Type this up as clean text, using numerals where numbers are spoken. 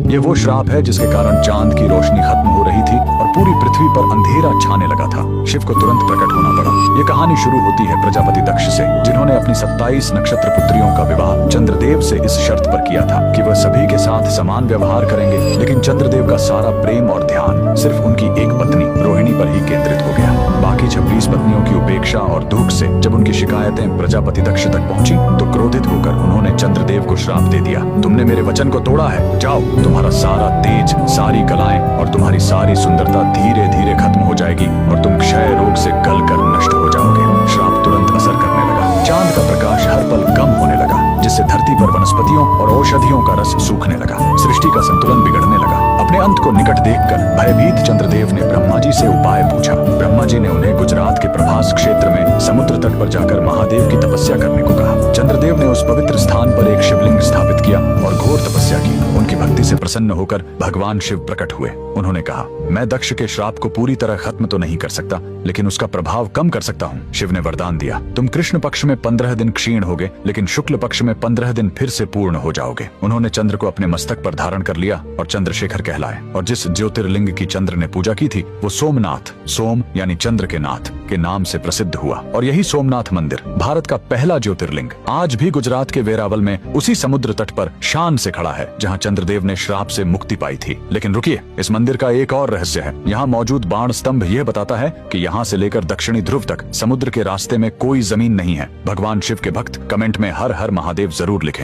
ये वो श्राप है जिसके कारण चांद की रोशनी खत्म हो रही थी और पूरी पृथ्वी पर अंधेरा छाने लगा था। शिव को तुरंत प्रकट होना पड़ा। ये कहानी शुरू होती है प्रजापति दक्ष से, जिन्होंने अपनी 27 नक्षत्र पुत्रियों का विवाह चंद्रदेव से इस शर्त पर किया था कि वह सभी के साथ समान व्यवहार करेंगे। लेकिन चंद्रदेव का सारा प्रेम और ध्यान सिर्फ उनकी एक पत्नी रोहिणी पर ही केंद्रित हो गया। बाकी 26 पत्नियों की उपेक्षा और दुख से जब उनकी शिकायतें प्रजापति दक्ष तक पहुंची तो क्रोधित होकर उन्होंने चंद्रदेव को श्राप दे दिया। तुमने मेरे वचन को तोड़ा है, जाओ, तुम्हारा सारा तेज, सारी कलाएं और तुम्हारी सारी सुंदरता धीरे धीरे खत्म हो जाएगी और तुम क्षय रोग से गलकर नष्ट हो जाओगे। श्राप तुरंत असर करने लगा। चांद का प्रकाश हर पल कम होने लगा, जिससे धरती पर वनस्पतियों और औषधियों का रस सूखने लगा। सृष्टि का संतुलन बिगड़ने लगा। अपने अंत को निकट देखकर भयभीत चंद्रदेव ने ब्रह्मा जी से उपाय पूछा। ब्रह्मा जी ने उन्हें गुजरात के प्रभास क्षेत्र में समुद्र तट पर जाकर महादेव की तपस्या करने को कहा। चंद्रदेव ने उस पवित्र स्थान पर एक शिवलिंग स्थापित किया और घोर तपस्या की। उनकी भक्ति से प्रसन्न होकर भगवान शिव प्रकट हुए। उन्होंने कहा, मैं दक्ष के श्राप को पूरी तरह खत्म तो नहीं कर सकता, लेकिन उसका प्रभाव कम कर सकता हूँ। शिव ने वरदान दिया, तुम कृष्ण पक्ष में 15 दिन क्षीण होगे, लेकिन शुक्ल पक्ष में 15 दिन फिर से पूर्ण हो जाओगे। उन्होंने चंद्र को अपने मस्तक पर धारण कर लिया और चंद्रशेखर कहलाए। और जिस ज्योतिर्लिंग की चंद्र ने पूजा की थी वो सोमनाथ, सोम यानी चंद्र के नाथ के नाम से प्रसिद्ध हुआ। और यही सोमनाथ मंदिर भारत का पहला ज्योतिर्लिंग आज भी गुजरात के वेरावल में उसी समुद्र तट पर शान से खड़ा है जहाँ चंद्रदेव ने श्राप से मुक्ति पाई थी। लेकिन रुकिए, इस मंदिर का एक और रहस्य है। यहाँ मौजूद बाण स्तंभ यह बताता है कि यहाँ से लेकर दक्षिणी ध्रुव तक समुद्र के रास्ते में कोई जमीन नहीं है। भगवान शिव के भक्त कमेंट में हर हर महादेव जरूर लिखें।